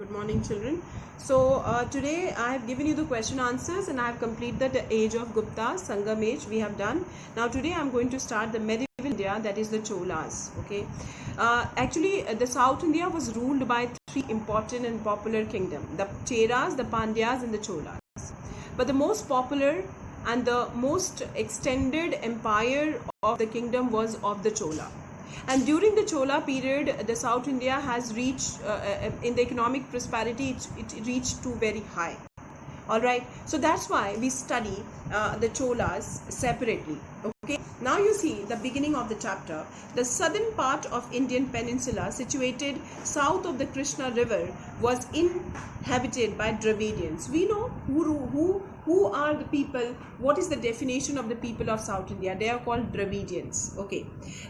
Good morning, children. So today I have given you the question answers and I have completed the age of Gupta, Sangam age we have done. Now today I am going to start the medieval India, that is the Cholas. Okay. The South India was ruled by three important and popular kingdoms: the Cheras, the Pandyas, and the Cholas. But the most popular and the most extended empire of the kingdom was of the Chola. And during the Chola period, the South India has reached, in the economic prosperity, it reached to very high. All right, so that's why we study the Cholas separately. Okay, now you see the beginning of the chapter. The southern part of Indian peninsula, situated south of the Krishna river, was inhabited by Dravidians. We know who are the people. What is the definition of the people of South India? They are called Dravidians. Okay,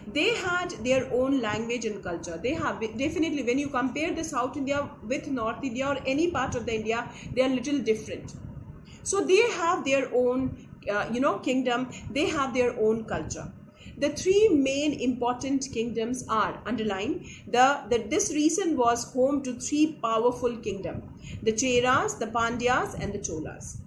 they had their own language and culture. They have definitely, when you compare the South India with North India or any part of the India, they are little different. So they have their own kingdom. They have their own culture. The three main important kingdoms are underlined. This region was home to three powerful kingdoms: the Cheras, the Pandyas, and the Cholas.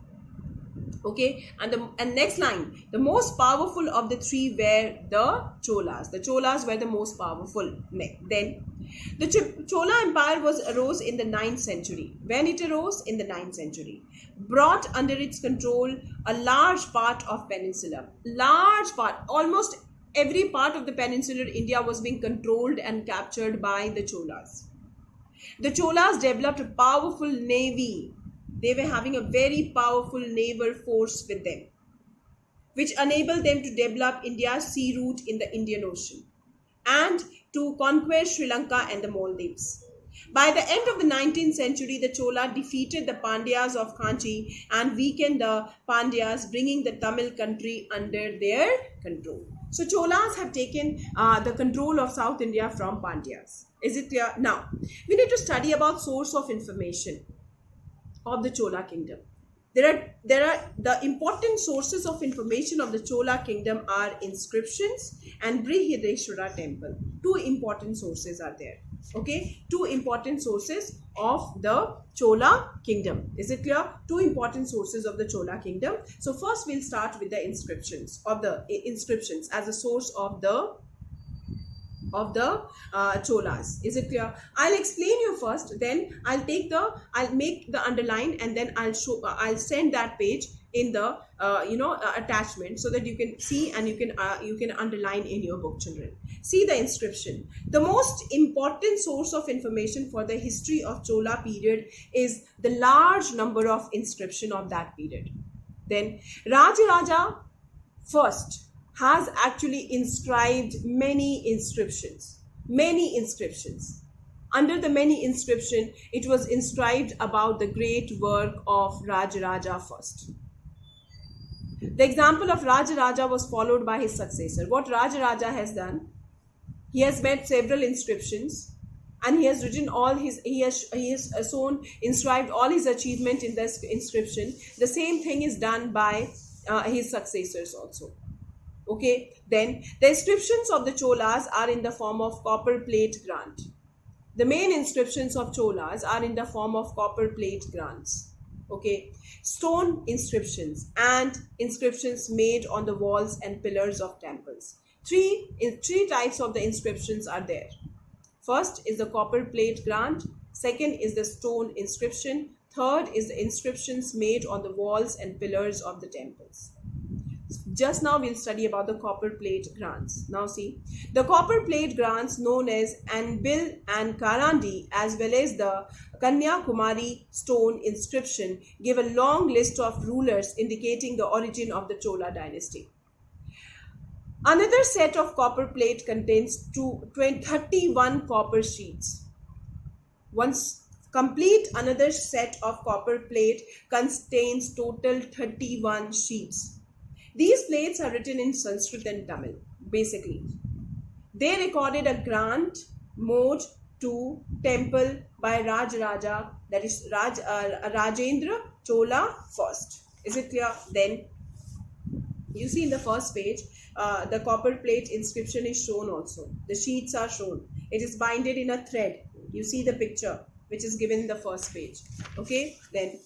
Okay, and next line, the most powerful of the three were the Cholas. The Cholas were the most powerful. Then the Chola Empire arose in the 9th century. When it arose in the 9th century, brought under its control a large part of peninsula. Large part, almost every part of the peninsular India was being controlled and captured by the Cholas. The Cholas developed a powerful navy. They were having a very powerful naval force with them, which enabled them to develop India's sea route in the Indian Ocean and to conquer Sri Lanka and the Maldives. By the end of the 19th century, the Chola defeated the Pandyas of Kanchi and weakened the Pandyas, bringing the Tamil country under their control. So Cholas have taken the control of South India from Pandyas. Is it clear? Now, we need to study about source of information of the Chola kingdom. There are the important sources of information of the Chola kingdom are inscriptions and Brihadeshwara temple. Two important sources are there. Okay, two important sources of the Chola kingdom. Is it clear? Two important sources of the Chola kingdom. So first we'll start with the inscriptions as a source of the Cholas. Is it clear? I'll explain you first, then I'll make the underline, and then I'll send that page in the attachment so that you can see and you can underline in your book, children. See the inscription. The most important source of information for the history of Chola period is the large number of inscription of that period. Then Rajaraja first has actually inscribed many inscriptions. Under the many inscription, it was inscribed about the great work of Rajaraja first. The example of Rajaraja was followed by his successor. What Rajaraja has done, he has made several inscriptions and he has written inscribed all his achievement in this inscription. The same thing is done by his successors also. Okay, then the inscriptions of the Cholas are in the form of copper plate grant. The main inscriptions of Cholas are in the form of copper plate grants. Okay, stone inscriptions and inscriptions made on the walls and pillars of temples. Three types of the inscriptions are there. First is the copper plate grant. Second is the stone inscription. Third is the inscriptions made on the walls and pillars of the temples. Just now we'll study about the copper plate grants. Now see, the copper plate grants known as Anbil and Karandi, as well as the Kanyakumari stone inscription, give a long list of rulers indicating the origin of the Chola dynasty. Another set of copper plate contains 31 copper sheets. Once complete, another set of copper plate contains total 31 sheets. These plates are written in Sanskrit and Tamil, basically. They recorded a grant mode to temple by Rajaraja, that is Rajendra Chola first. Is it clear? Then you see in the first page, the copper plate inscription is shown also. The sheets are shown. It is binded in a thread. You see the picture which is given in the first page. Okay, then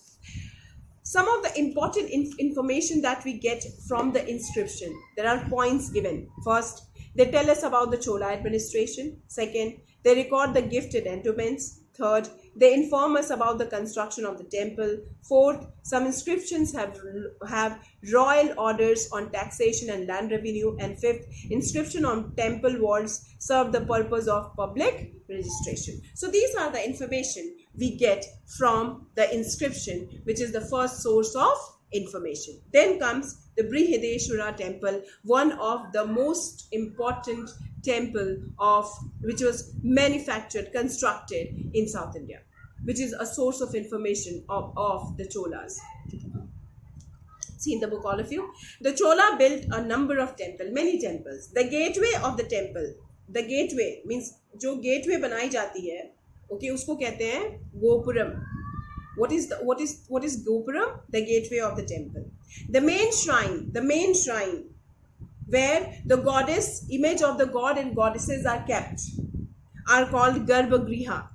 some of the important information that we get from the inscription. There are points given. First, they tell us about the Chola administration. Second, they record the gifted endowments. Third, they inform us about the construction of the temple. Fourth, some inscriptions have royal orders on taxation and land revenue. And fifth, inscription on temple walls serve the purpose of public registration. So these are the information we get from the inscription, which is the first source of information. Then comes the Brihadeshwara temple, one of the most important temple of which was manufactured, constructed in South India, which is a source of information of the Cholas. See in the book, all of you. The Chola built a number of temples, many temples. The gateway of the temple, the gateway means जो gateway बनाई जाती है, okay, उसको कहते हैं gopuram. What is Gopuram? The gateway of the temple. The main shrine where the goddess, image of the god and goddesses are kept, are called Garbhagriha.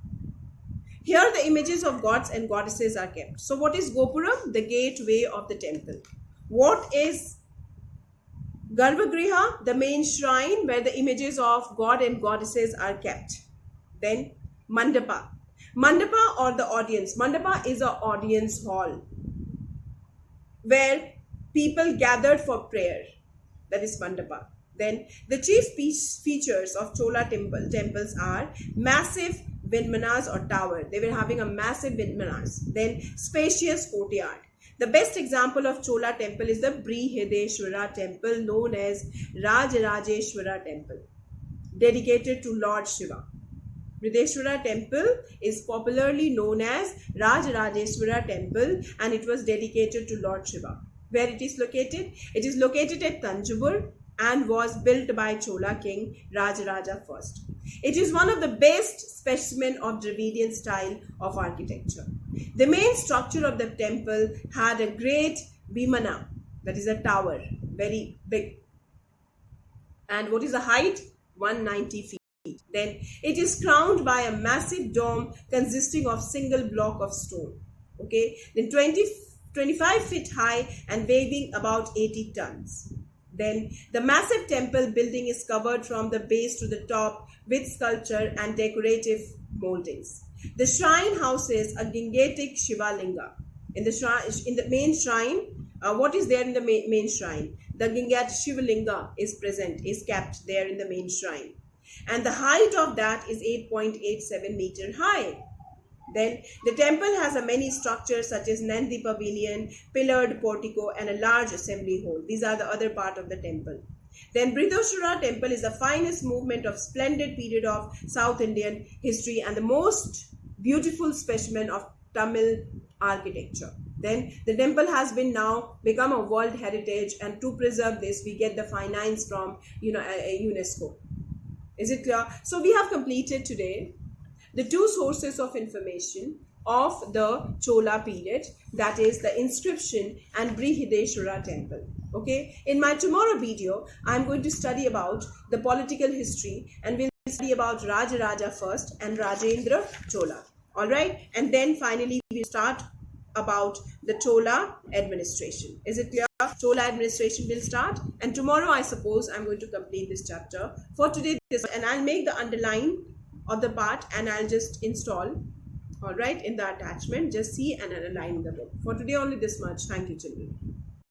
Here the images of gods and goddesses are kept. So what is Gopuram? The gateway of the temple. What is Garbhagriha? The main shrine where the images of god and goddesses are kept. Then Mandapa. Mandapa or the audience. Mandapa is an audience hall where people gathered for prayer. That is Mandapa. Then the chief features of Chola temples are massive vindmanas or tower. They were having a massive vindmanas. Then spacious courtyard. The best example of Chola temple is the Brihadeshwara temple, known as Rajarajeshwara temple, dedicated to Lord Shiva. Brihadeshwara temple is popularly known as Rajarajeshwara temple, and it was dedicated to Lord Shiva. Where it is located? It is located at Tanjavur and was built by Chola king Rajaraja I. It is one of the best specimen of Dravidian style of architecture. The main structure of the temple had a great vimana, that is a tower, very big. And what is the height? 190 feet. Then it is crowned by a massive dome consisting of single block of stone. Okay. Then 25 feet high and weighing about 80 tons. Then the massive temple building is covered from the base to the top with sculpture and decorative moldings. The shrine houses a Gangetic Shiva Linga. In the main shrine, what is there in the main shrine? The Gangetic Shiva Linga is kept there in the main shrine. And the height of that is 8.87 meter high. Then the temple has a many structures such as Nandi Pavilion, pillared portico, and a large assembly hall. These are the other part of the temple. Then Brihadeshwara temple is the finest movement of splendid period of South Indian history and the most beautiful specimen of Tamil architecture. Then the temple has now become a world heritage, and to preserve this we get the finance from UNESCO. Is it clear? So we have completed today the two sources of information of the Chola period, that is the inscription and Brihadeshwara temple. Okay, in my tomorrow video I am going to study about the political history, and we'll study about Rajaraja first and Rajendra Chola. Alright, and then finally we start about the Chola administration. Is it clear? Chola administration will start, and tomorrow I suppose I'm going to complete this chapter. For today, and I'll make the underline of the part and I'll just install, all right, in the attachment. Just see and underline the book. For today only this much. Thank you, children.